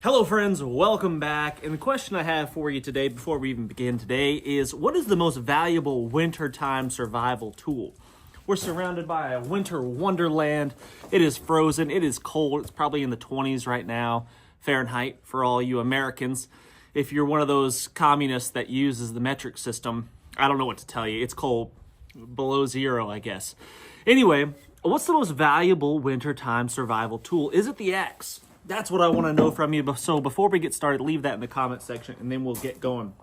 Hello friends, welcome back. And the question I have for you today, before we even begin today, is what is the most valuable wintertime survival tool? We're surrounded by a winter wonderland. It is frozen, it is cold, it's probably in the 20s right now, Fahrenheit for all you Americans. If you're one of those communists that uses the metric system, I don't know what to tell you. It's cold, below zero, I guess. Anyway, what's the most valuable wintertime survival tool? Is it the axe? That's what I want to know from you. So before we get started, leave that in the comment section and then we'll get going.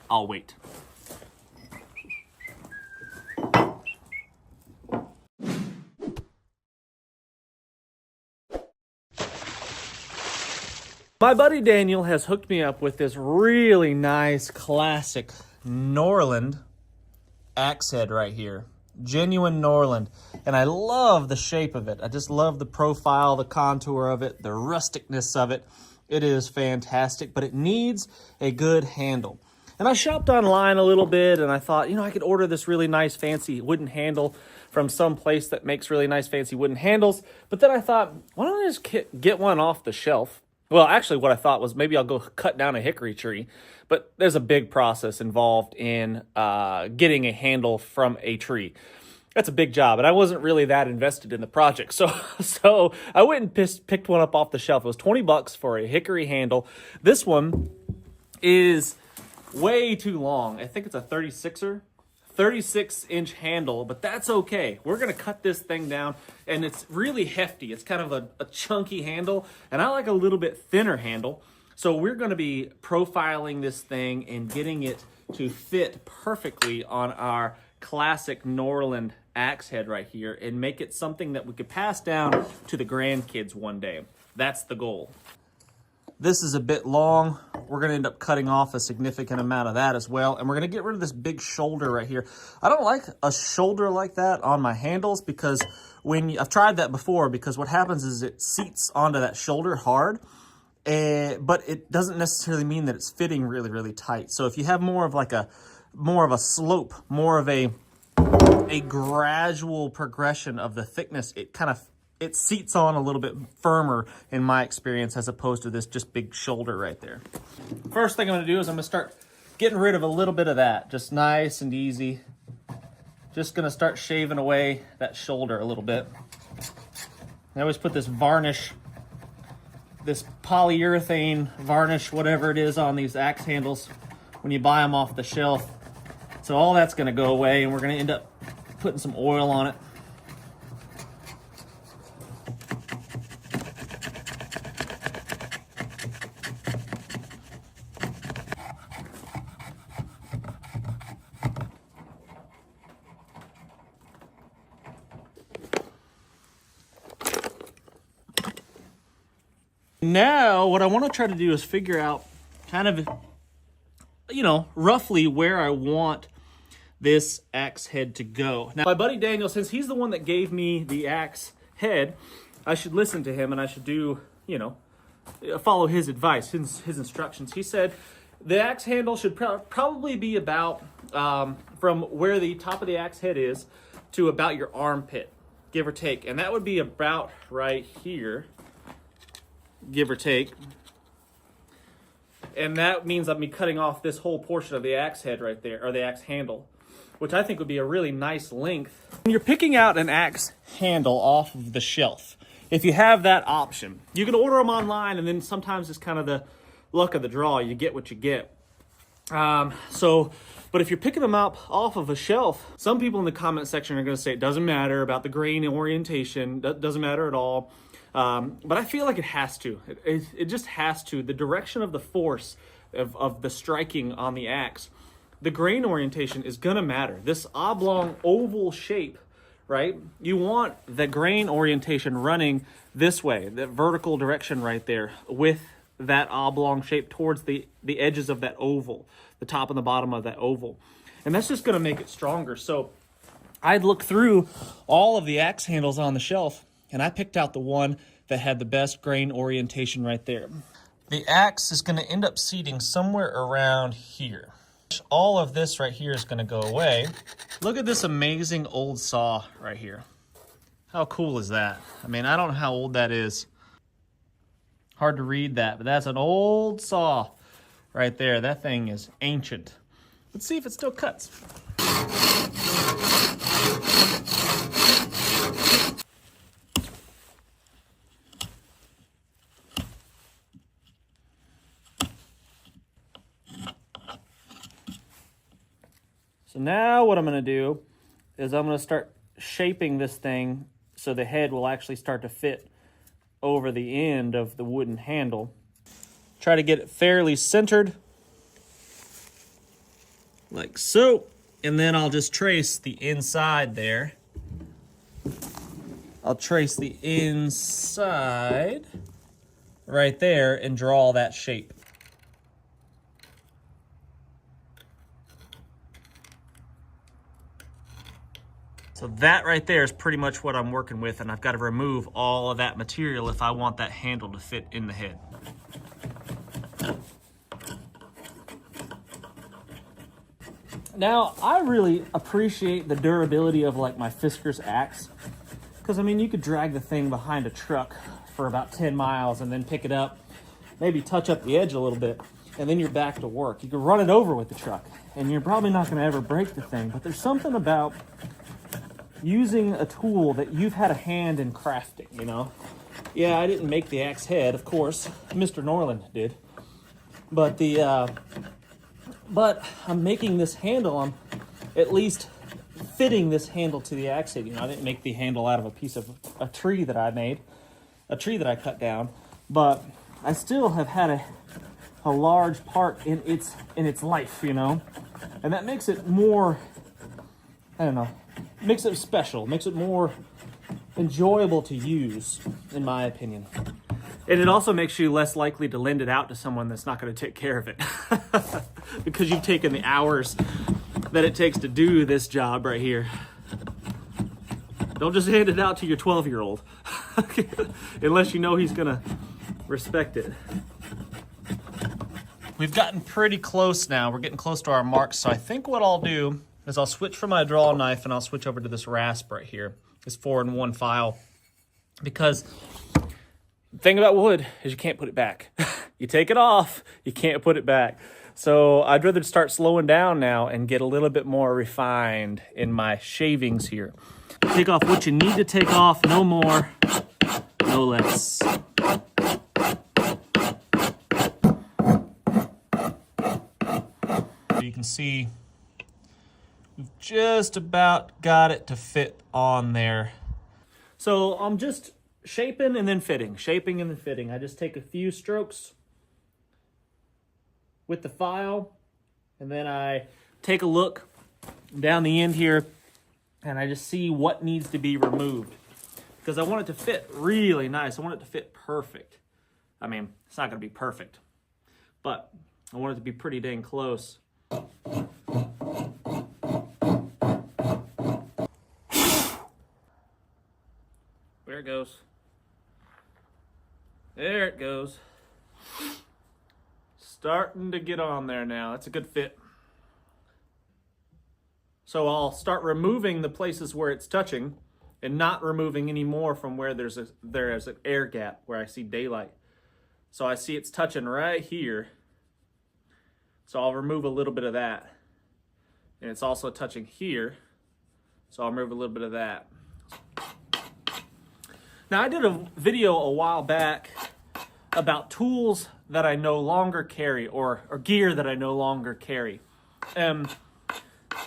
I'll wait. My buddy Daniel has hooked me up with this really nice classic Norlund axe head right here. Genuine Norlund, and I love the shape of it. I just love the profile, the contour of it, the rusticness of it. It is fantastic, but it needs a good handle. And I shopped online a little bit, and I thought, I could order this really nice fancy wooden handle from some place that makes really nice fancy wooden handles. But then I thought, why don't I just get one off the shelf? Well, actually what I thought was maybe I'll go cut down a hickory tree, but there's a big process involved in getting a handle from a tree. That's a big job, and I wasn't really that invested in the project. So I went and picked one up off the shelf. It was $20 for a hickory handle. This one is way too long. I think it's a 36er. 36-inch handle, but that's okay. We're gonna cut this thing down, and it's really hefty. It's kind of a chunky handle, and I like a little bit thinner handle. So we're gonna be profiling this thing and getting it to fit perfectly on our classic Norlund axe head right here and make it something that we could pass down to the grandkids one day. That's the goal. This is a bit long. We're going to end up cutting off a significant amount of that as well. And we're going to get rid of this big shoulder right here. I don't like a shoulder like that on my handles because I've tried that before, because what happens is it seats onto that shoulder hard, but it doesn't necessarily mean that it's fitting really, really tight. So if you have more of a slope, more of a gradual progression of the thickness, it seats on a little bit firmer in my experience, as opposed to this just big shoulder right there. First thing I'm gonna do is I'm gonna start getting rid of a little bit of that, just nice and easy. Just gonna start shaving away that shoulder a little bit. I always put this varnish, this polyurethane varnish, whatever it is, on these axe handles when you buy them off the shelf. So all that's gonna go away, and we're gonna end up putting some oil on it. Now, what I want to try to do is figure out kind of, roughly where I want this axe head to go. Now, my buddy Daniel, since he's the one that gave me the axe head, I should listen to him and I should do, follow his advice, his instructions. He said the axe handle should probably be about from where the top of the axe head is to about your armpit, give or take. And that would be about right here, give or take. And that means I'll be cutting off this whole portion of the axe head right there, or the axe handle, which I think would be a really nice length. When you're picking out an axe handle off of the shelf, if you have that option, you can order them online, and then sometimes it's kind of the luck of the draw. You get what you get. But if you're picking them up off of a shelf, some people in the comment section are going to say it doesn't matter about the grain orientation, doesn't matter at all. But I feel like it has to. It just has to. The direction of the force of the striking on the axe, the grain orientation is going to matter. This oblong oval shape, right? You want the grain orientation running this way, that vertical direction right there, with that oblong shape towards the edges of that oval, the top and the bottom of that oval. And that's just going to make it stronger. So I'd look through all of the axe handles on the shelf, and I picked out the one that had the best grain orientation right there. The axe is going to end up seating somewhere around here. All of this right here is going to go away. Look at this amazing old saw right here. How cool is that? I mean, I don't know how old that is. Hard to read that, but that's an old saw right there. That thing is ancient. Let's see if it still cuts. So now what I'm going to do is I'm going to start shaping this thing so the head will actually start to fit over the end of the wooden handle. Try to get it fairly centered, like so, and then I'll just trace the inside there. I'll trace the inside right there and draw that shape. So that right there is pretty much what I'm working with, and I've got to remove all of that material if I want that handle to fit in the head. Now, I really appreciate the durability of like my Fisker's axe, because I mean, you could drag the thing behind a truck for about 10 miles and then pick it up, maybe touch up the edge a little bit, and then you're back to work. You could run it over with the truck, and you're probably not going to ever break the thing, but there's something about using a tool that you've had a hand in crafting, you know? Yeah, I didn't make the axe head, of course. Mr. Norlund did. But I'm making this handle. I'm at least fitting this handle to the axe head. You know, I didn't make the handle out of a piece of a tree that I made, a tree that I cut down, but I still have had a large part in its life, you know? And that makes it more, I don't know, makes it special, makes it more enjoyable to use, in my opinion. And it also makes you less likely to lend it out to someone that's not going to take care of it. Because you've taken the hours that it takes to do this job right here. Don't just hand it out to your 12-year-old. Unless you know he's going to respect it. We've gotten pretty close now. We're getting close to our marks. So I think what I'll do is I'll switch from my draw knife and I'll switch over to this rasp right here. This 4-in-1 file. Because the thing about wood is you can't put it back. You take it off, you can't put it back. So I'd rather start slowing down now and get a little bit more refined in my shavings here. Take off what you need to take off, no more, no less. You can see we've just about got it to fit on there. So I'm just shaping and then fitting, shaping and then fitting. I just take a few strokes with the file, and then I take a look down the end here, and I just see what needs to be removed. Because I want it to fit really nice. I want it to fit perfect. I mean, it's not going to be perfect, but I want it to be pretty dang close. There it goes. There it goes. Starting to get on there now. That's a good fit. So I'll start removing the places where it's touching and not removing any more from where there is an air gap where I see daylight. So I see it's touching right here. So I'll remove a little bit of that. And it's also touching here. So I'll remove a little bit of that. Now I did a video a while back about tools that I no longer carry, or gear that I no longer carry.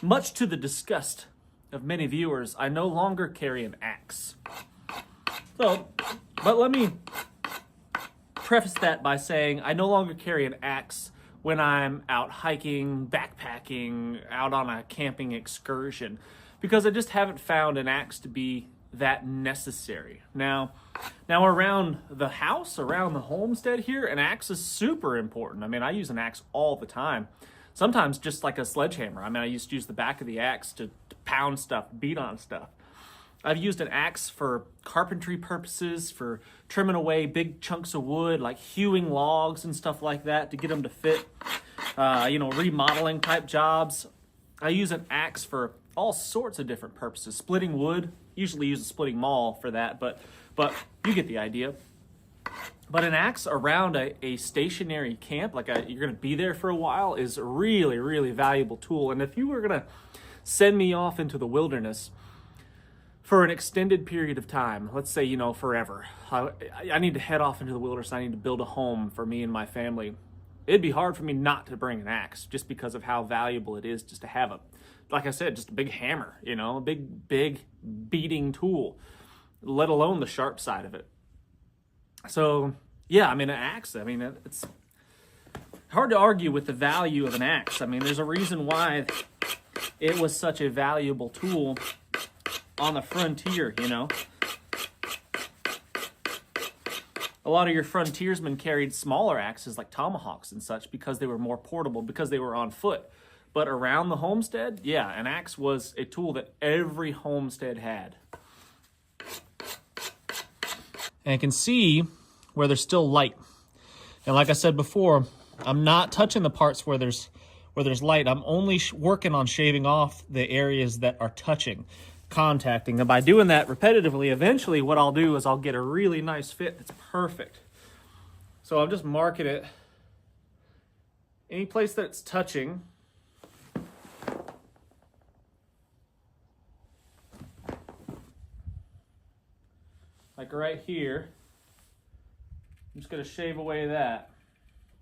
Much to the disgust of many viewers, I no longer carry an axe. So, but let me preface that by saying I no longer carry an axe when I'm out hiking, backpacking, out on a camping excursion, because I just haven't found an axe to be that necessary. Now around the house, around the homestead here, an axe is super important. I mean, I use an axe all the time. Sometimes just like a sledgehammer. I mean, I used to use the back of the axe to pound stuff, beat on stuff. I've used an axe for carpentry purposes, for trimming away big chunks of wood, like hewing logs and stuff like that to get them to fit, remodeling type jobs. I use an axe for all sorts of different purposes. Splitting wood, usually use a splitting maul for that, but you get the idea. But an axe around a stationary camp, like you're going to be there for a while, is a really, really valuable tool. And if you were going to send me off into the wilderness for an extended period of time, let's say, forever, I need to head off into the wilderness. I need to build a home for me and my family. It'd be hard for me not to bring an axe just because of how valuable it is just to have like I said, just a big hammer, a big beating tool, let alone the sharp side of it. So, yeah, an axe, it's hard to argue with the value of an axe. There's a reason why it was such a valuable tool on the frontier, A lot of your frontiersmen carried smaller axes like tomahawks and such because they were more portable, because they were on foot. But around the homestead, yeah, an axe was a tool that every homestead had. And I can see where there's still light. And like I said before, I'm not touching the parts where there's light. I'm only working on shaving off the areas that are contacting. And by doing that repetitively, eventually what I'll do is I'll get a really nice fit that's perfect. So I'll just mark it any place that it's touching. Like right here. I'm just going to shave away that.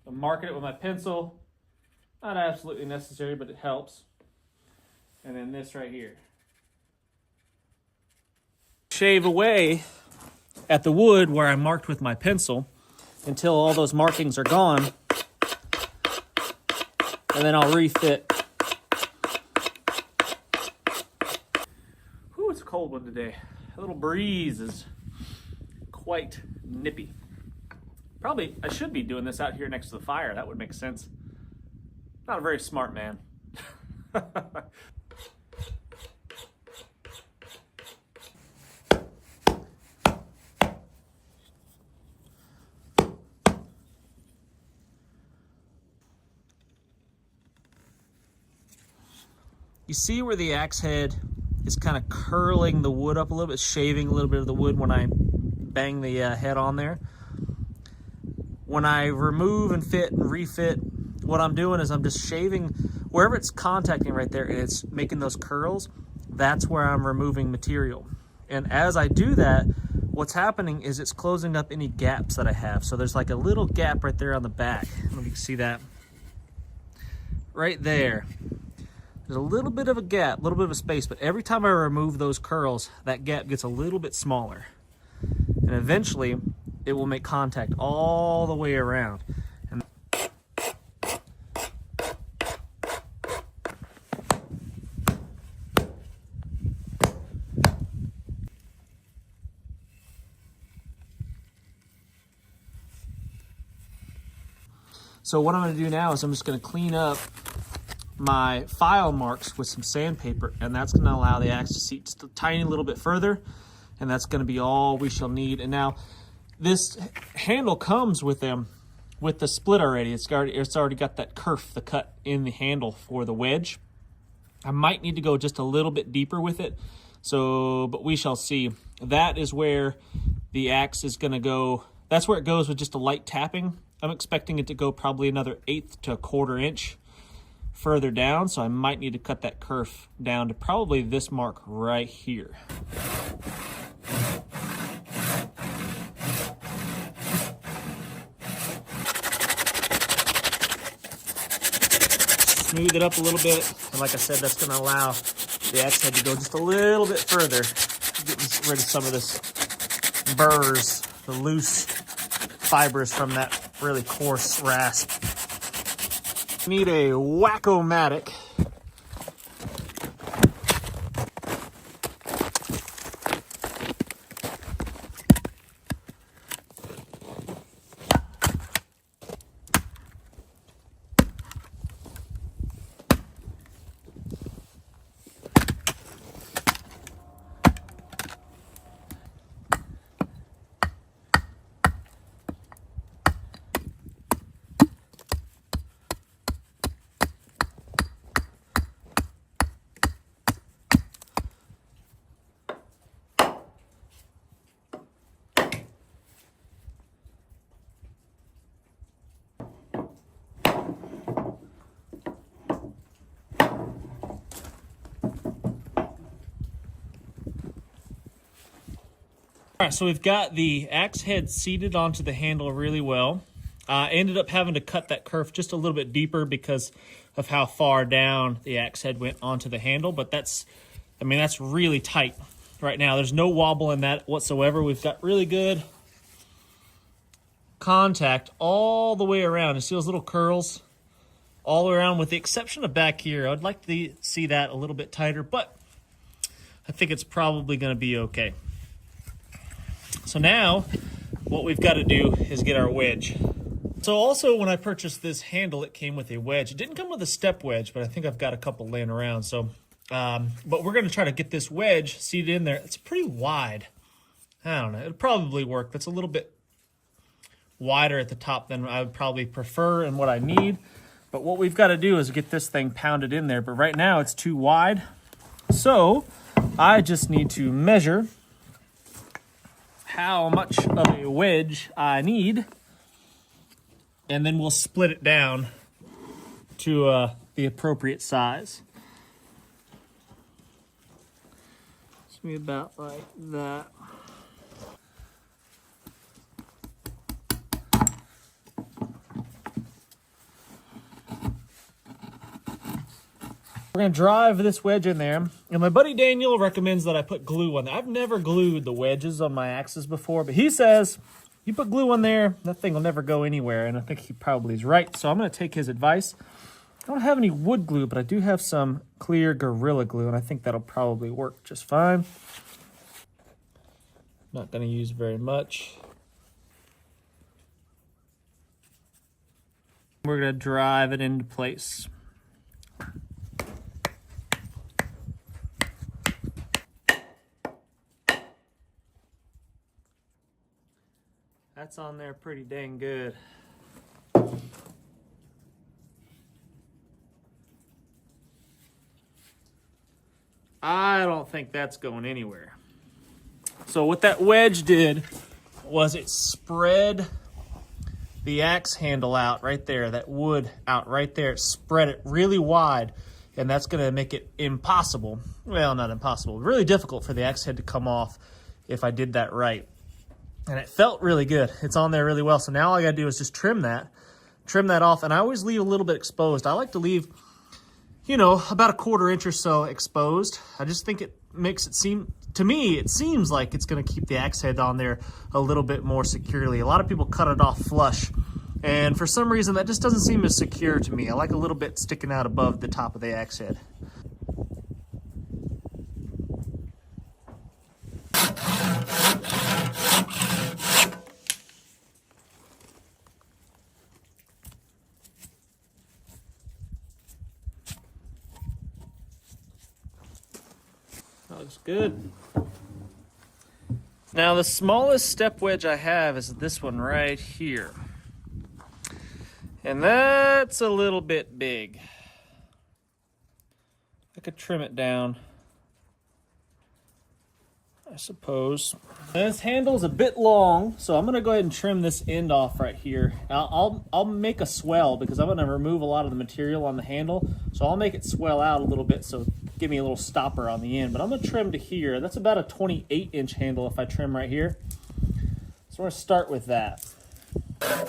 I'm marking it with my pencil. Not absolutely necessary, but it helps. And then this right here. Shave away at the wood where I marked with my pencil until all those markings are gone. And then I'll refit. Whew, it's a cold one today. A little breeze is quite nippy. Probably, I should be doing this out here next to the fire. That would make sense. Not a very smart man. You see where the axe head is kind of curling the wood up a little bit, shaving a little bit of the wood when I bang the head on there. When I remove and fit and refit, what I'm doing is I'm just shaving wherever it's contacting right there and it's making those curls. That's where I'm removing material. And as I do that, what's happening is it's closing up any gaps that I have. So there's like a little gap right there on the back. I don't know if you can see that. Right there. There's a little bit of a gap, a little bit of a space, but every time I remove those curls, that gap gets a little bit smaller. And eventually, it will make contact all the way around. And so what I'm going to do now is I'm just going to clean up my file marks with some sandpaper, and that's going to allow the axe to seat just a tiny little bit further, and that's going to be all we shall need. And now this handle comes with the split already. It's already got that kerf, the cut in the handle for the wedge. I might need to go just a little bit deeper with it, but we shall see. That is where the axe is going to go. That's where it goes with just a light tapping. I'm expecting it to go probably another 1/8 to 1/4 inch further down, so I might need to cut that kerf down to probably this mark right here. Smooth it up a little bit, and like I said, that's going to allow the axe head to go just a little bit further, getting rid of some of this burrs, the loose fibers from that really coarse rasp. Need a whack-o-matic. All right, so we've got the axe head seated onto the handle really well. Ended up having to cut that kerf just a little bit deeper because of how far down the axe head went onto the handle, but that's really tight right now. There's no wobble in that whatsoever. We've got really good contact all the way around. You see those little curls all the way around, with the exception of back here. I'd like to see that a little bit tighter, but I think it's probably going to be okay. So now what we've got to do is get our wedge. So also, when I purchased this handle, it came with a wedge. It didn't come with a step wedge, but I think I've got a couple laying around. So, but we're going to try to get this wedge seated in there. It's pretty wide. I don't know. It'll probably work. That's a little bit wider at the top than I would probably prefer and what I need. But what we've got to do is get this thing pounded in there. But right now, it's too wide. So I just need to measure how much of a wedge I need, and then we'll split it down to the appropriate size. It's gonna be about like that. We're gonna drive this wedge in there, and my buddy Daniel recommends that I put glue on there. I've never glued the wedges on my axes before, but he says you put glue on there, that thing will never go anywhere, and I think he probably is right. So I'm going to take his advice. I don't have any wood glue, but I do have some clear Gorilla Glue, and I think that'll probably work just fine. Not going to use very much. We're going to drive it into place. That's on there pretty dang good. I don't think that's going anywhere. So what that wedge did was it spread the axe handle out right there, that wood out right there. It spread it really wide, and that's going to make it impossible. Well, not impossible, really difficult for the axe head to come off if I did that right. And it felt really good. It's on there really well. So now all I gotta do is just trim that off. And I always leave a little bit exposed. I like to leave, you know, about 1/4 inch or so exposed. I just think it makes it seem, to me, it seems like it's gonna keep the axe head on there a little bit more securely. A lot of people cut it off flush, and for some reason that just doesn't seem as secure to me. I like a little bit sticking out above the top of the axe head. Looks good. Now the smallest step wedge I have is this one right here. And that's a little bit big. I could trim it down, I suppose. This handle's a bit long, so I'm gonna go ahead and trim this end off right here. I'll make a swell because I'm gonna remove a lot of the material on the handle, so I'll make it swell out a little bit, so give me a little stopper on the end. But I'm gonna trim to here. That's about a 28-inch handle if I trim right here. So we're gonna start with that. I'm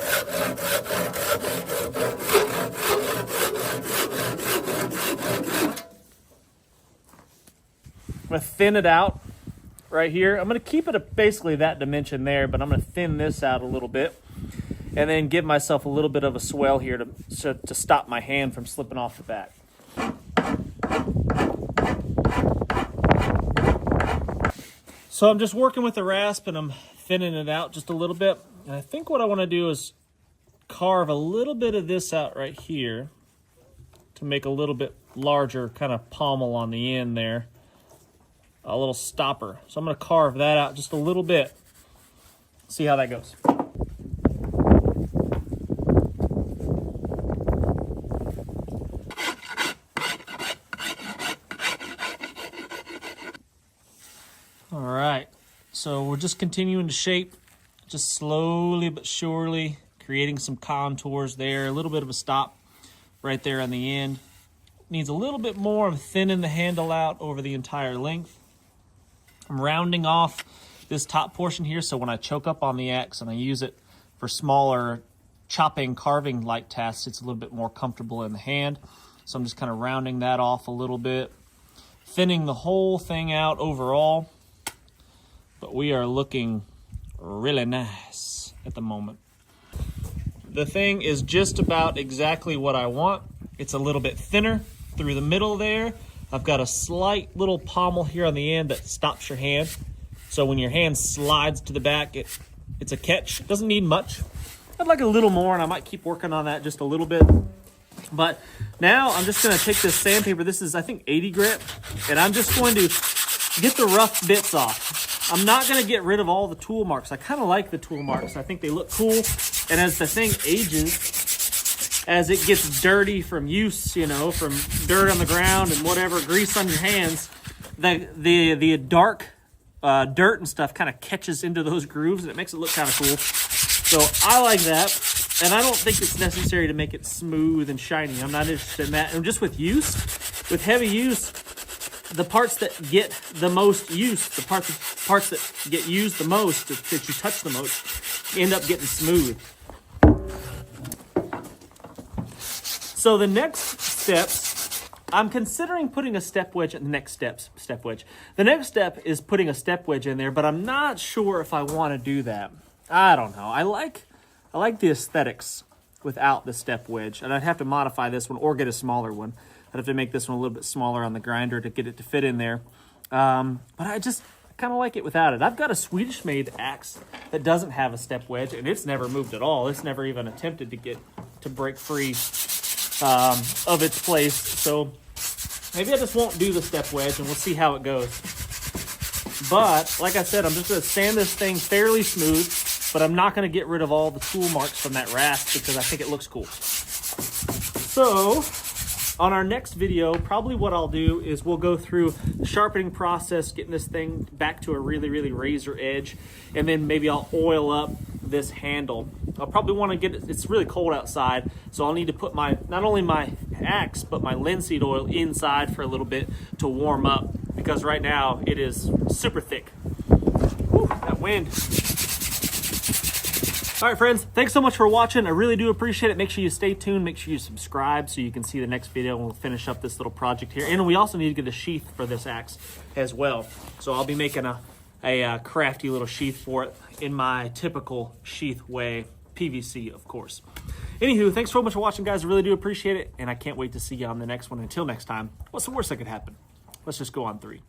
gonna thin it out right here. I'm gonna keep it at basically that dimension there, but I'm gonna thin this out a little bit and then give myself a little bit of a swell here to stop my hand from slipping off the back. So I'm just working with the rasp and I'm thinning it out just a little bit. And I think what I want to do is carve a little bit of this out right here to make a little bit larger kind of pommel on the end there. A little stopper. So I'm going to carve that out just a little bit. See how that goes. All right, so we're just continuing to shape, just slowly but surely, creating some contours there, a little bit of a stop right there on the end. Needs a little bit more. I'm thinning the handle out over the entire length. I'm rounding off this top portion here, so when I choke up on the axe and I use it for smaller chopping, carving like tasks, it's a little bit more comfortable in the hand. So I'm just kind of rounding that off a little bit, thinning the whole thing out overall. But we are looking really nice at the moment. The thing is just about exactly what I want. It's a little bit thinner through the middle there. I've got a slight little pommel here on the end that stops your hand. So when your hand slides to the back, it's a catch. It doesn't need much. I'd like a little more, and I might keep working on that just a little bit. But now I'm just gonna take this sandpaper. This is, I think, 80 grit, and I'm just going to get the rough bits off. I'm not gonna get rid of all the tool marks. I kind of like the tool marks. I think they look cool. And as the thing ages, as it gets dirty from use, you know, from dirt on the ground and whatever, grease on your hands, the dark dirt and stuff kind of catches into those grooves, and it makes it look kind of cool. So I like that. And I don't think it's necessary to make it smooth and shiny. I'm not interested in that. And just with use, with heavy use, the parts that get the most use, the parts that get used the most, that you touch the most, end up getting smooth. So the next steps, I'm considering putting a step wedge at the next step wedge. The next step is putting a step wedge in there, but I'm not sure if I want to do that. I don't know. I like the aesthetics without the step wedge, and I'd have to modify this one or get a smaller one. I'd have to make this one a little bit smaller on the grinder to get it to fit in there. But I just kind of like it without it. I've got a Swedish-made axe that doesn't have a step wedge, and it's never moved at all. It's never even attempted to break free of its place. So maybe I just won't do the step wedge, and we'll see how it goes. But like I said, I'm just going to sand this thing fairly smooth, but I'm not going to get rid of all the tool marks from that rasp because I think it looks cool. So on our next video, probably what I'll do is we'll go through the sharpening process, getting this thing back to a really, really razor edge, and then maybe I'll oil up this handle. I'll probably want to get it, it's really cold outside, so I'll need to put not only my axe, but my linseed oil inside for a little bit to warm up, because right now it is super thick. Whew, that wind. All right, friends, thanks so much for watching. I really do appreciate it. Make sure you stay tuned. Make sure you subscribe so you can see the next video, and we'll finish up this little project here. And we also need to get a sheath for this axe as well. So I'll be making a crafty little sheath for it in my typical sheath way, PVC, of course. Anywho, thanks so much for watching, guys. I really do appreciate it, and I can't wait to see you on the next one. Until next time, what's the worst that could happen? Let's just go on 3.